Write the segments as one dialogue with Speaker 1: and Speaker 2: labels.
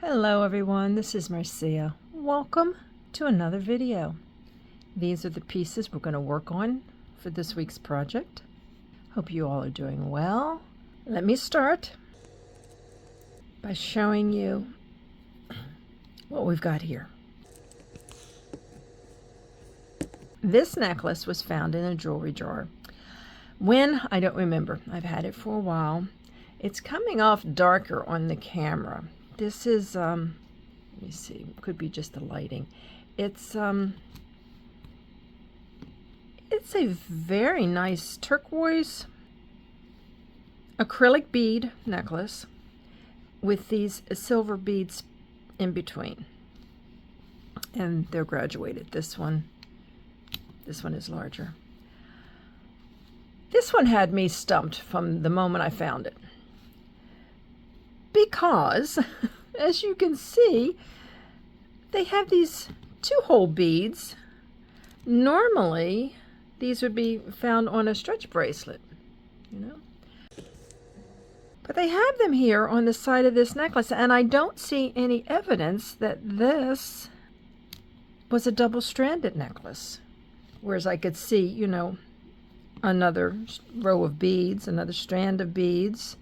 Speaker 1: Hello everyone, this is Marcia. Welcome to another video. These are the pieces we're going to work on for this week's project. Hope you all are doing well. Let me start by showing you what we've got here. This necklace was found in a jewelry drawer. When? I don't remember. I've had it for a while. It's coming off darker on the camera. This is, let me see, could be just the lighting. It's a very nice turquoise acrylic bead necklace with these silver beads in between. And they're graduated. This one is larger. This one had me stumped from the moment I found it. Because, as you can see, they have these two-hole beads. Normally, these would be found on a stretch bracelet, you know. But they have them here on the side of this necklace, and I don't see any evidence that this was a double-stranded necklace. Whereas I could see, you know, another row of beads, another strand of beads.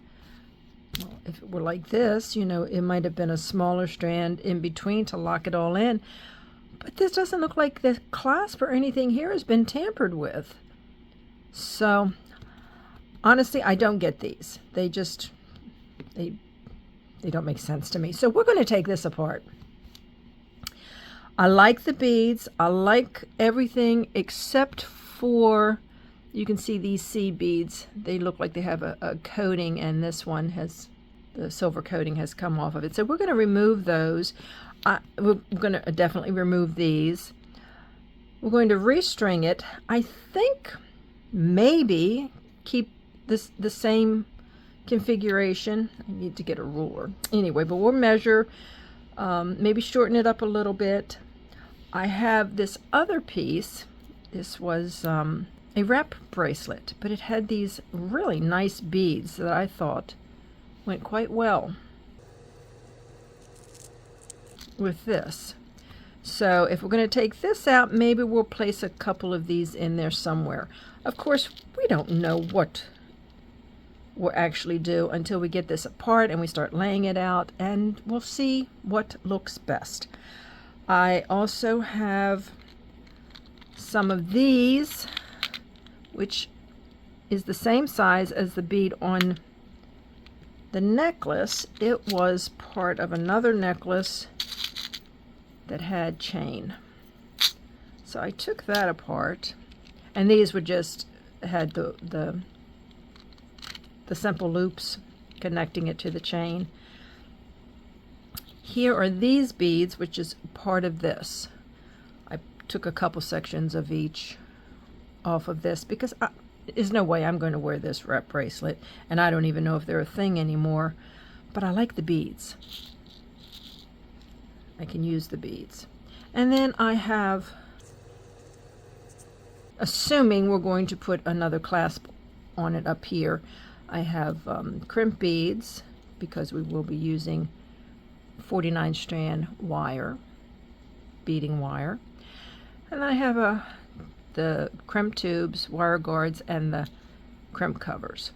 Speaker 1: Well, if it were like this, you know, it might have been a smaller strand in between to lock it all in. But this doesn't look like the clasp or anything here has been tampered with. So, honestly, I don't get these. They don't make sense to me. So we're going to take this apart. I like the beads. I like everything except for, you can see these seed beads. They look like they have a coating, and this one has, the silver coating has come off of it. So we're going to remove those. We're going to definitely remove these. We're going to restring it. I think maybe keep this the same configuration. I need to get a ruler. Anyway, but we'll measure, maybe shorten it up a little bit. I have this other piece. This was a wrap bracelet, but it had these really nice beads that I thought went quite well with this. So if we're going to take this out, maybe we'll place a couple of these in there somewhere. Of course, we don't know what we'll actually do until we get this apart and we start laying it out, and we'll see what looks best. I also have some of these, which is the same size as the bead on the necklace. It was part of another necklace that had chain. So I took that apart, and these were just had the simple loops connecting it to the chain. Here are these beads, which is part of this. I took a couple sections of each off of this because there's no way I'm going to wear this wrap bracelet, and I don't even know if they're a thing anymore, but I like the beads. I can use the beads. And then I have, assuming we're going to put another clasp on it up here, I have crimp beads because we will be using 49 strand wire, beading wire. And I have the crimp tubes, wire guards, and the crimp covers.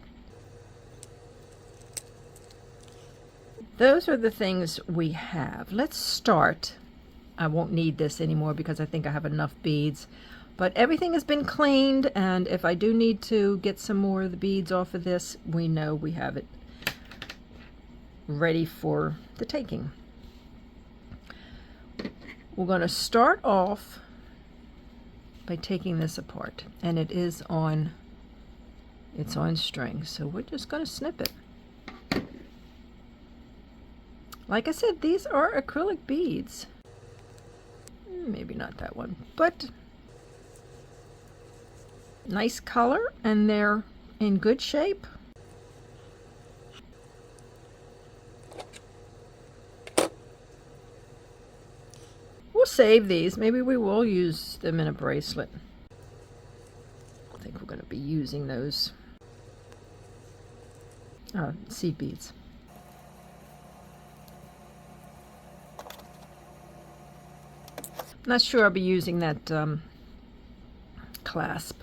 Speaker 1: Those are the things we have. Let's start. I won't need this anymore because I think I have enough beads. But everything has been cleaned, and if I do need to get some more of the beads off of this, we know we have it ready for the taking. We're going to start off by taking this apart, and it's on string, so we're just going to snip it. Like I said, these are acrylic beads. Maybe not that one, but nice color, and they're in good shape. We'll save these. Maybe we will use them in a bracelet. I think we're going to be using those seed beads. Not sure I'll be using that clasp.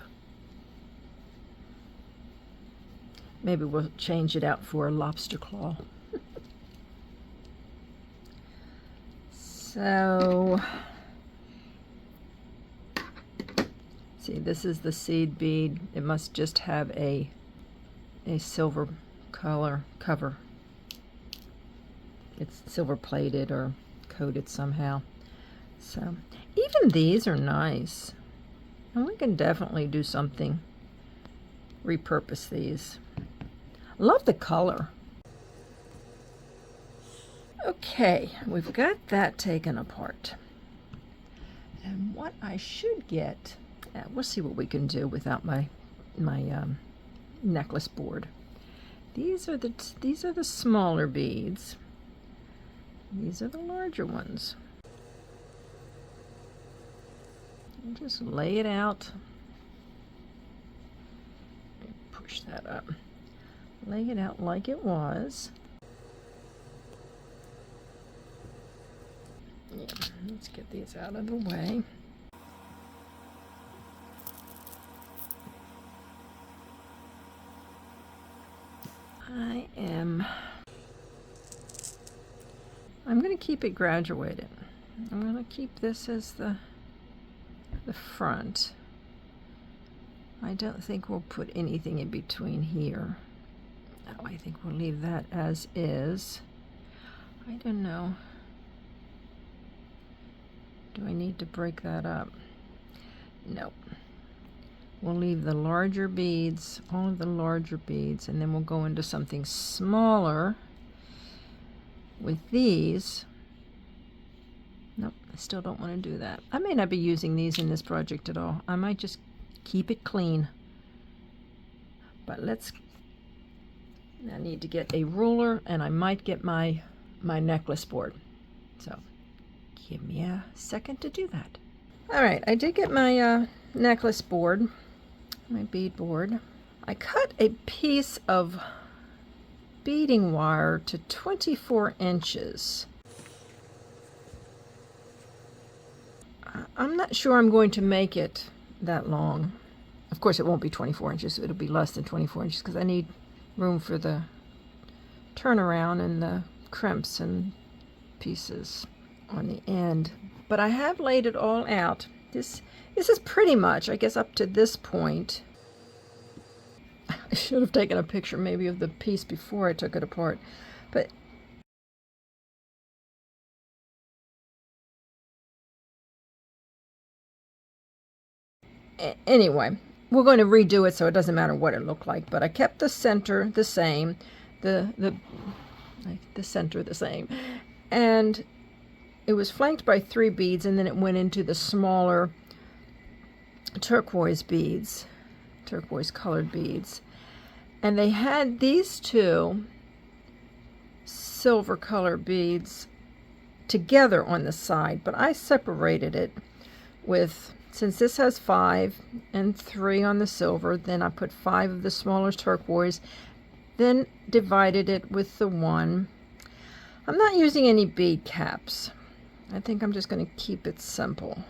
Speaker 1: Maybe we'll change it out for a lobster claw. So, see, this is the seed bead. It must just have a silver color cover. It's silver plated or coated somehow. So, even these are nice. And we can definitely do something, repurpose these. Love the color. Okay, we've got that taken apart. And what I should get, we'll see what we can do without my necklace board. These are the smaller beads. These are the larger ones. And just lay it out. Push that up. Lay it out like it was. Yeah, let's get these out of the way. I'm going to keep it graduated. I'm going to keep this as the front. I don't think we'll put anything in between here. No, I think we'll leave that as is. I don't know. Do I need to break that up? No. We'll leave the larger beads, all of the larger beads, and then we'll go into something smaller with these. Nope, I still don't want to do that. I may not be using these in this project at all. I might just keep it clean. But I need to get a ruler, and I might get my necklace board. So give me a second to do that. All right, I did get my necklace board, my bead board. I cut a piece of beading wire to 24 inches. I'm not sure I'm going to make it that long. Of course, it won't be 24 inches. It'll be less than 24 inches because I need room for the turnaround and the crimps and pieces on the end. But I have laid it all out. This is pretty much, I guess, up to this point. I should have taken a picture maybe of the piece before I took it apart. But anyway, we're going to redo it so it doesn't matter what it looked like. But I kept the center the same, the center the same, and it was flanked by 3 beads, and then it went into the smaller turquoise beads, turquoise colored beads. And they had these 2 silver colored beads together on the side, but I separated it with, since this has 5 and 3 on the silver, then I put 5 of the smaller turquoise, then divided it with the 1. I'm not using any bead caps. I think I'm just going to keep it simple.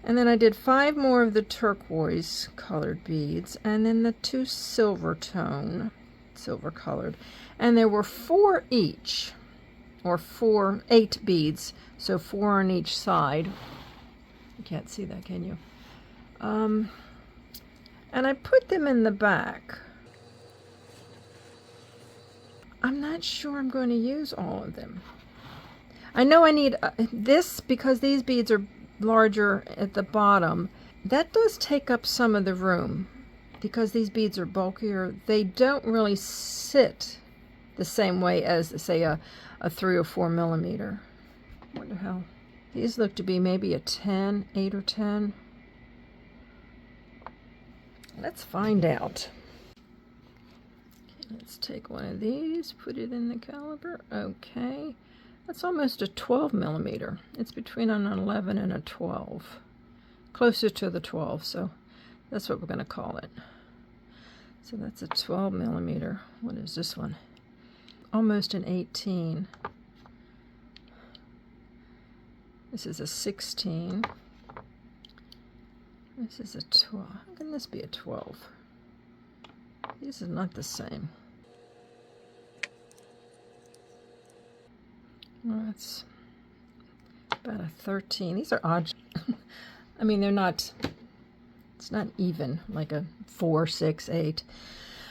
Speaker 1: And then I did 5 more of the turquoise colored beads, and then the 2 silver tone, silver colored. And there were 4 each, or 8 beads, so 4 on each side. You can't see that, can you? And I put them in the back. I'm not sure I'm going to use all of them. I know I need this because these beads are larger at the bottom. That does take up some of the room because these beads are bulkier. They don't really sit the same way as, say, a 3 or 4 millimeter. What the hell? These look to be maybe a 10, 8 or 10. Let's find out. Okay, let's take one of these, put it in the caliper. Okay. That's almost a 12 millimeter. It's between an 11 and a 12. Closer to the 12, so that's what we're going to call it. So that's a 12 millimeter. What is this one? Almost an 18. This is a 16. This is a 12. How can this be a 12? This is not the same. Well, that's about a 13. These are odd. I mean, they're not, it's not even like a 4, 6, 8.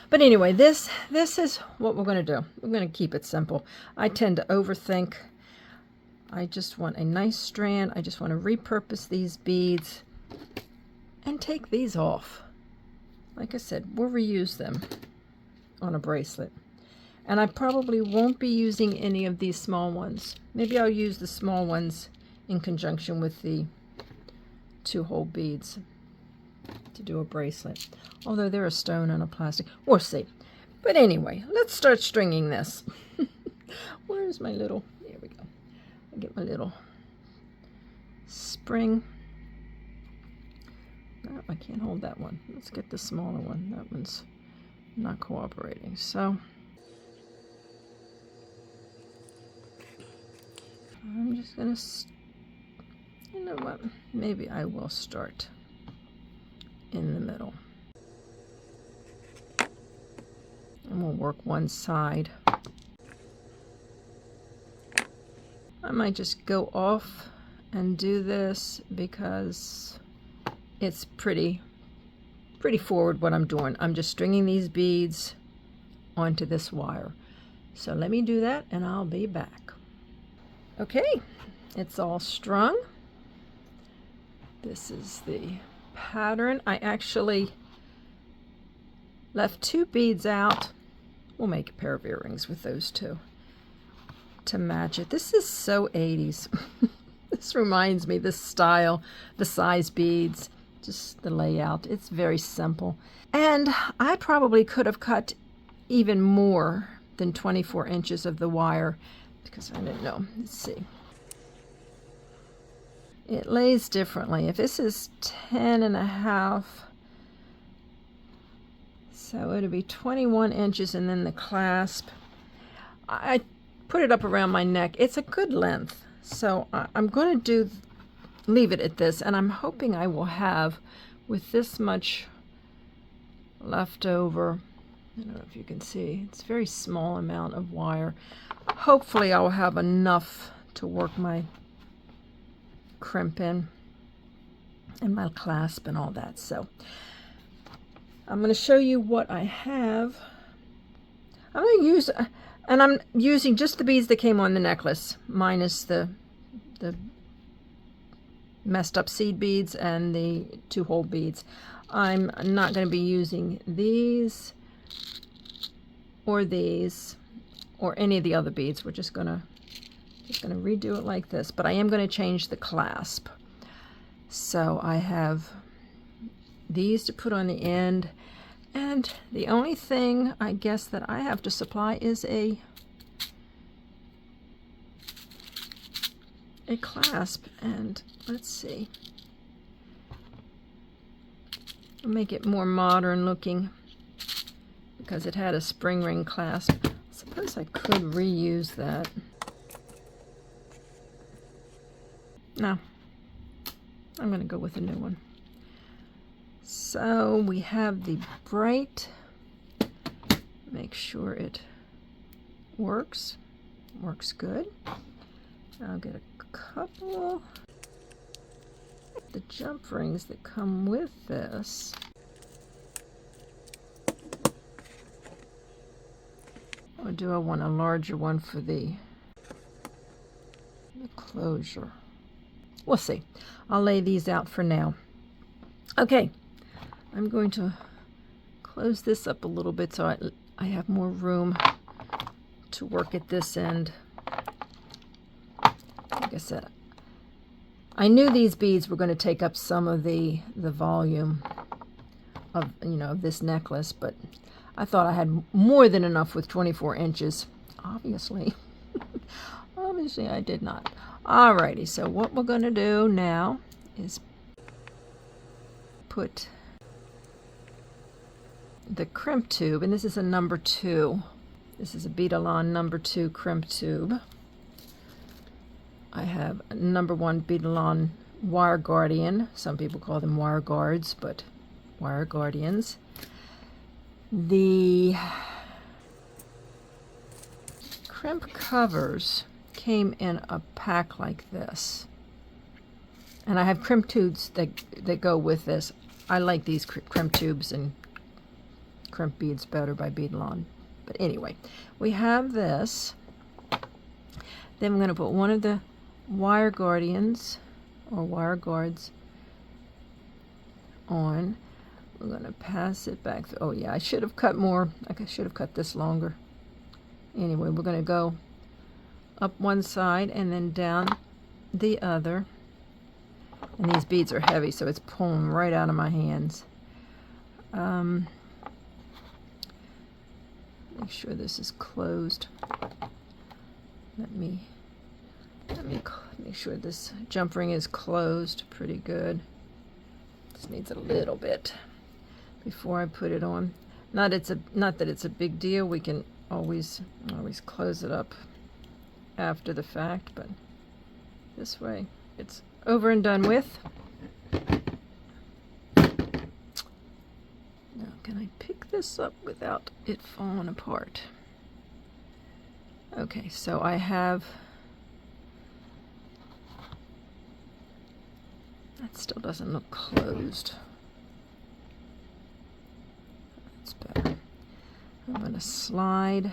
Speaker 1: But anyway, this is what we're going to do. We're going to keep it simple. I tend to overthink. I just want a nice strand. I just want to repurpose these beads and take these off. Like I said, we'll reuse them on a bracelet. And I probably won't be using any of these small ones. Maybe I'll use the small ones in conjunction with the 2-hole beads to do a bracelet. Although they're a stone and a plastic. We'll see. But anyway, let's start stringing this. Where's my little... There we go. I get my little spring. No, I can't hold that one. Let's get the smaller one. That one's not cooperating. So I'm just gonna, you know what? Maybe I will start in the middle. And we'll work one side. I might just go off and do this because it's pretty forward what I'm doing. I'm just stringing these beads onto this wire. So let me do that and I'll be back. Okay, it's all strung. This is the pattern. I actually left 2 beads out. We'll make a pair of earrings with those 2 to match it. This is so 80s. This reminds me, this style, the size beads, just the layout. It's very simple. And I probably could have cut even more than 24 inches of the wire because I didn't know. Let's see. It lays differently. If this is 10.5, so it'll be 21 inches, and then the clasp, I put it up around my neck. It's a good length. So I'm going to leave it at this, and I'm hoping I will have, with this much left over, I don't know if you can see, it's a very small amount of wire. Hopefully I'll have enough to work my crimp in and my clasp and all that. So I'm going to show you what I have. I'm going to use, and I'm using just the beads that came on the necklace, minus the messed up seed beads and the 2-hole beads. I'm not going to be using these or any of the other beads. We're just going to redo it like this, but I am going to change the clasp. So I have these to put on the end, and the only thing I guess that I have to supply is a clasp. And let's see, I'll make it more modern looking because it had a spring ring clasp. I suppose I could reuse that. No, I'm going to go with a new one. So we have the bright. Make sure it works good. I'll get a couple the jump rings that come with this. Or do I want a larger one for the closure? We'll see. I'll lay these out for now. Okay, I'm going to close this up a little bit so I have more room to work at this end. Like I said, I knew these beads were going to take up some of the volume of, of this necklace, but I thought I had more than enough with 24 inches. Obviously. Obviously I did not. Alrighty, so what we're going to do now is put the crimp tube, and this is a number 2. This is a Beadalon number 2 crimp tube. I have number 1 Beadalon Wire Guardian. Some people call them wire guards, but wire guardians. The crimp covers came in a pack like this. And I have crimp tubes that go with this. I like these crimp tubes and crimp beads better by Beadalon. But anyway, we have this. Then I'm going to put one of the wire guardians or wire guards on. We're going to pass it back through. Oh yeah, I should have cut more. I should have cut this longer. Anyway, we're going to go up one side and then down the other. And these beads are heavy, so it's pulling right out of my hands. Make sure this is closed. Let me make sure this jump ring is closed pretty good. Just needs a little bit before I put it on. Not that it's a big deal. We can always close it up after the fact, but this way it's over and done with. Now, can I pick this up without it falling apart? Okay, so I have, that still doesn't look closed. That's better. I'm going to slide.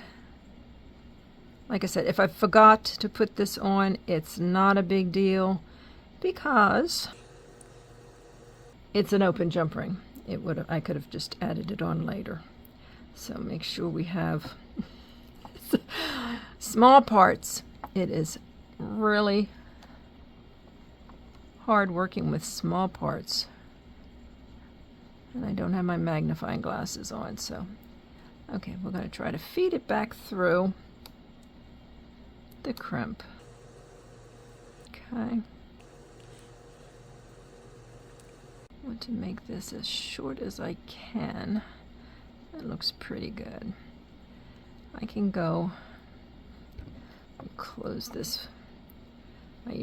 Speaker 1: Like I said, if I forgot to put this on, it's not a big deal because it's an open jump ring. I could have just added it on later. So make sure we have small parts. It is really hard working with small parts. And I don't have my magnifying glasses on, so okay, we're going to try to feed it back through the crimp. Okay. I want to make this as short as I can. That looks pretty good. I can go and close this. I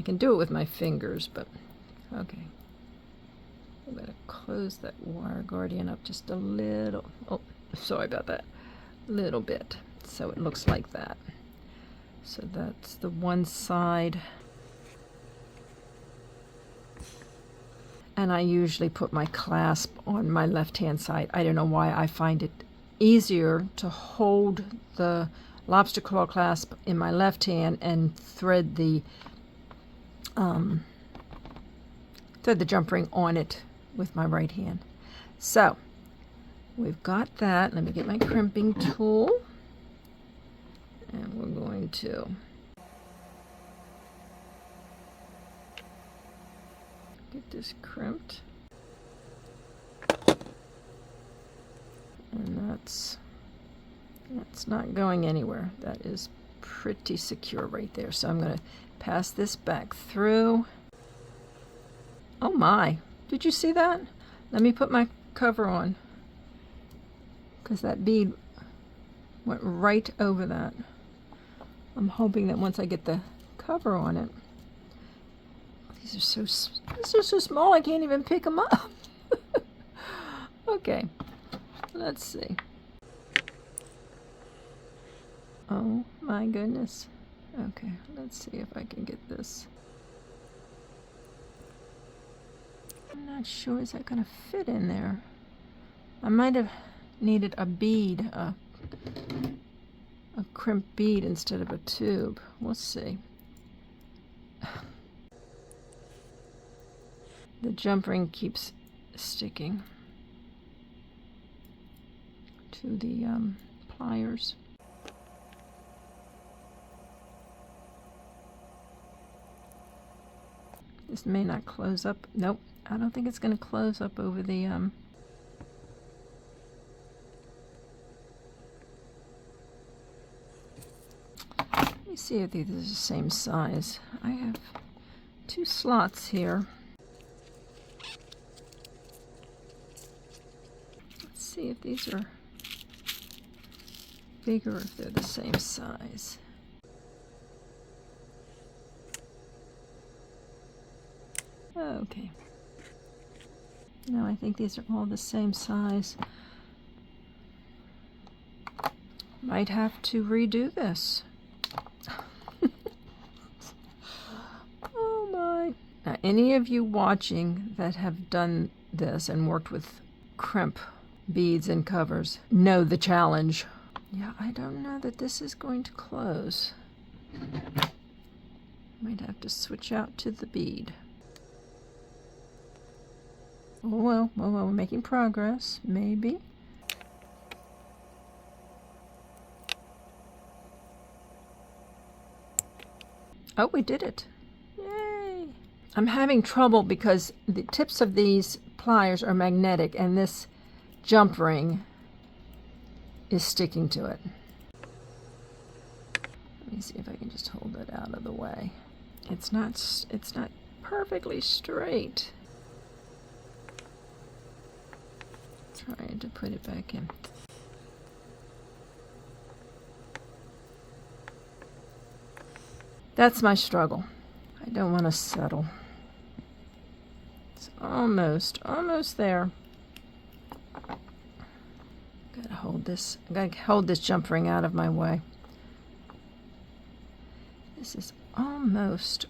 Speaker 1: can do it with my fingers, but okay. I'm going to close that wire guardian up just a little. Oh, sorry about that. A little bit. So it looks like that. So that's the one side. And I usually put my clasp on my left-hand side. I don't know why. I find it easier to hold the lobster claw clasp in my left hand and thread the jump ring on it with my right hand. So we've got that. Let me get my crimping tool, and we're going to get this crimped, and that's not going anywhere. That is pretty secure right there. So I'm going to pass this back through. Oh my, did you see that? Let me put my cover on, because that bead went right over that. I'm hoping that once I get the cover on it, these are so small I can't even pick them up. Okay, let's see. Oh my goodness. Okay, let's see if I can get this. I'm not sure, is that going to fit in there? I might have needed a bead, a crimp bead instead of a tube. We'll see. The jump ring keeps sticking to the pliers. This may not close up. Nope, I don't think it's going to close up over the Let me see if these are the same size. I have two slots here. Let's see if these are bigger, if they're the same size. Okay. Now I think these are all the same size. Might have to redo this. Oh my. Now, any of you watching that have done this and worked with crimp beads and covers know the challenge. Yeah, I don't know that this is going to close. Might have to switch out to the bead. Oh, well, we're making progress, maybe. Oh, we did it. Yay! I'm having trouble because the tips of these pliers are magnetic and this jump ring is sticking to it. Let me see if I can just hold it out of the way. It's not perfectly straight. Trying to put it back in. That's my struggle. I don't want to settle. It's almost there. Gotta hold this. I gotta hold this jump ring out of my way. This is almost.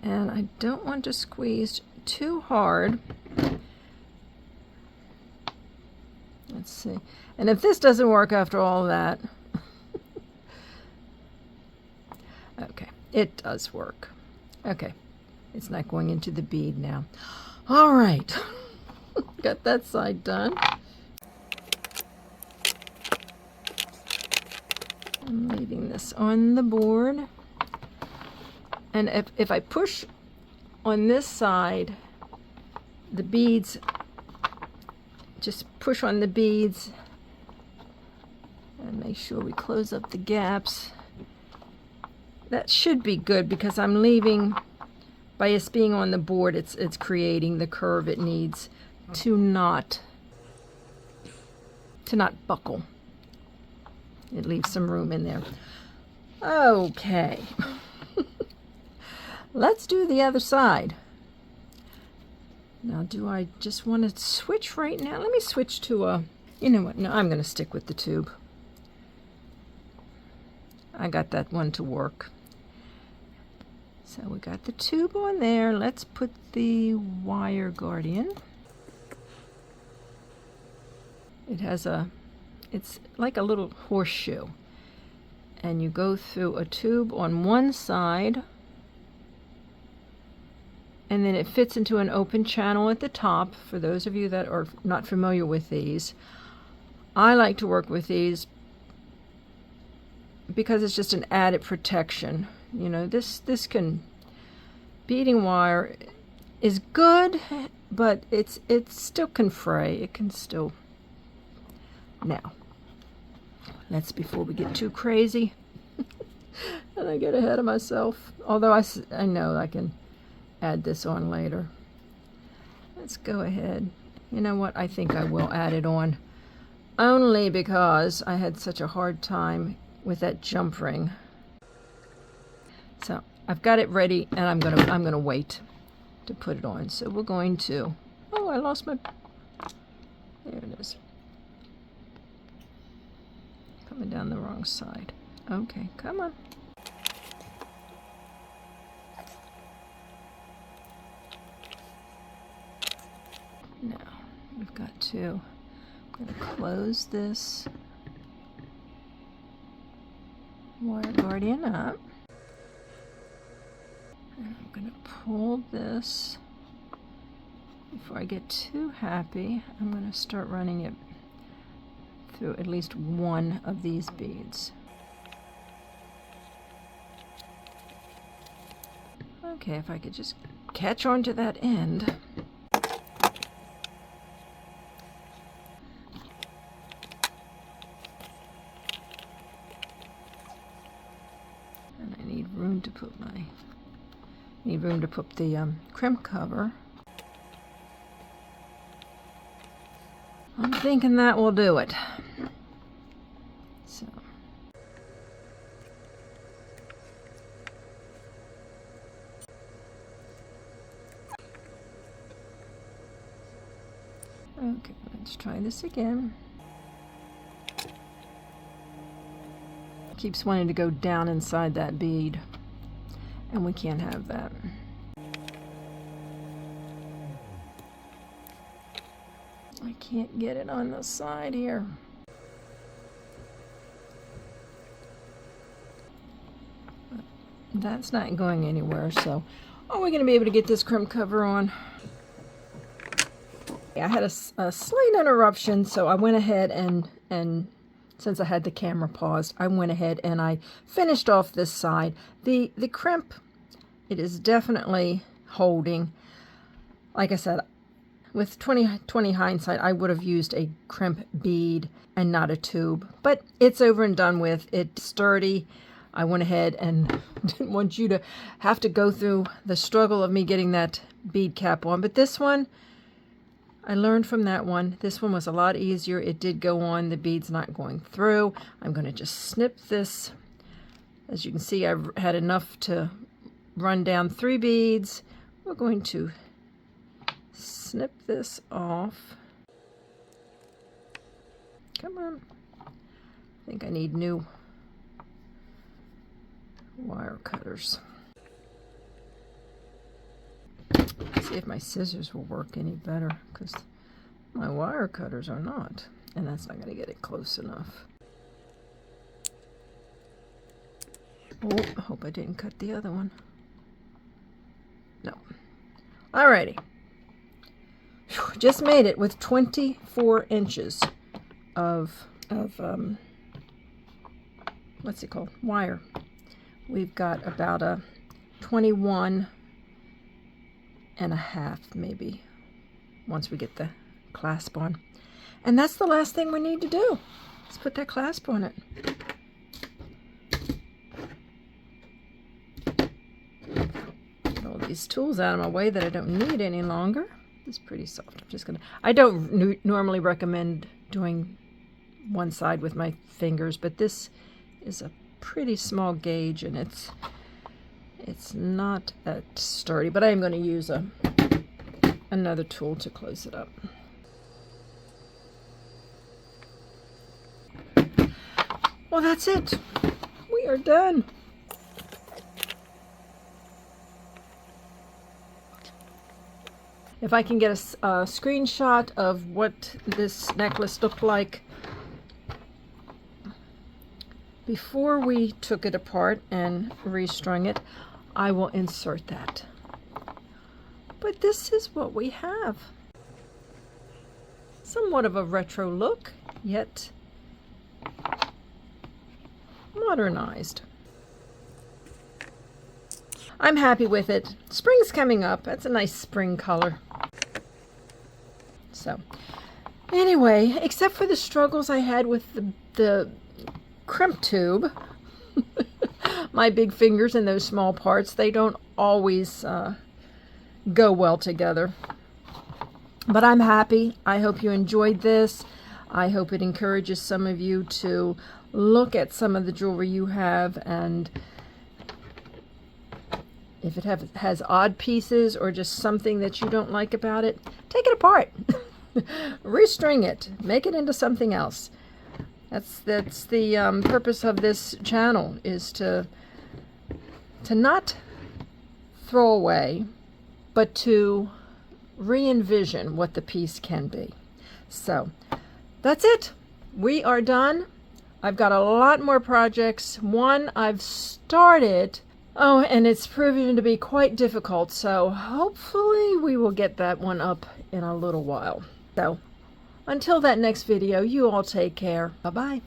Speaker 1: And I don't want to squeeze too hard. Let's see. And if this doesn't work after all that, okay, it does work. Okay, it's not going into the bead now. All right, got that side done. I'm leaving this on the board. And if I push on this side, the beads, just push on the beads and make sure we close up the gaps. That should be good because I'm leaving, by us being on the board, it's creating the curve it needs to not buckle. It leaves some room in there. Okay. Let's do the other side. Now, do I just want to switch right now? Let me switch to a, you know what, no, I'm going to stick with the tube. I got that one to work. So we got the tube on there. Let's put the wire guardian. It has it's like a little horseshoe. And you go through a tube on one side, and then it fits into an open channel at the top. For those of you that are not familiar with these, I like to work with these because it's just an added protection. You know, this beading wire is good, but it still can fray. It can still. Now, before we get too crazy and I get ahead of myself, although I know I can add this on later. Let's go ahead. You know what? I think I will add it on, only because I had such a hard time with that jump ring. So I've got it ready, and I'm gonna wait to put it on. So we're going to. Oh, I lost my. There it is. Coming down the wrong side. Okay, come on. Now we've got to. I'm going to close this wire guardian up. And I'm going to pull this. Before I get too happy, I'm going to start running it through at least one of these beads. Okay, if I could just catch on to that end. And I need room to put the crimp cover. I'm thinking that will do it. So, Okay, let's try this again. Keeps wanting to go down inside that bead, and we can't have that. I can't get it on the side here. That's not going anywhere, so are we going to be able to get this crimp cover on? I had a slight interruption, so I went ahead and since I had the camera paused, I went ahead and I finished off this side. The crimp, it is definitely holding. Like I said, with 20/20 hindsight, I would have used a crimp bead and not a tube, but it's over and done with. It's sturdy. I went ahead and didn't want you to have to go through the struggle of me getting that bead cap on, but this one, I learned from that one. This one was a lot easier. It did go on. The bead's not going through. I'm going to just snip this. As you can see, I've had enough to run down 3 beads. We're going to snip this off. Come on. I think I need new wire cutters. See if my scissors will work any better, because my wire cutters are not, and that's not going to get it close enough. Oh, I hope I didn't cut the other one. No. Alrighty. Whew, just made it with 24 inches of what's it called? Wire. We've got about a 21 and a half, maybe, once we get the clasp on. And that's the last thing we need to do. Let's put that clasp on it. Get all these tools out of my way that I don't need any longer. It's pretty soft. I'm just gonna, I don't normally recommend doing one side with my fingers, but this is a pretty small gauge and it's not that sturdy, but I am going to use another tool to close it up. Well, that's it. We are done. If I can get a screenshot of what this necklace looked like before we took it apart and restrung it, I will insert that. But this is what we have. Somewhat of a retro look, yet modernized. I'm happy with it. Spring's coming up. That's a nice spring color. So, anyway, except for the struggles I had with the crimp tube, my big fingers and those small parts, they don't always go well together. But I'm happy. I hope you enjoyed this. I hope it encourages some of you to look at some of the jewelry you have, and if it has odd pieces or just something that you don't like about it, take it apart. Restring it. Make it into something else. That's the purpose of this channel, is to not throw away, but to re-envision what the piece can be. So that's it. We are done. I've got a lot more projects. One I've started, oh, and it's proven to be quite difficult, so hopefully we will get that one up in a little while. So until that next video, you all take care. Bye-bye.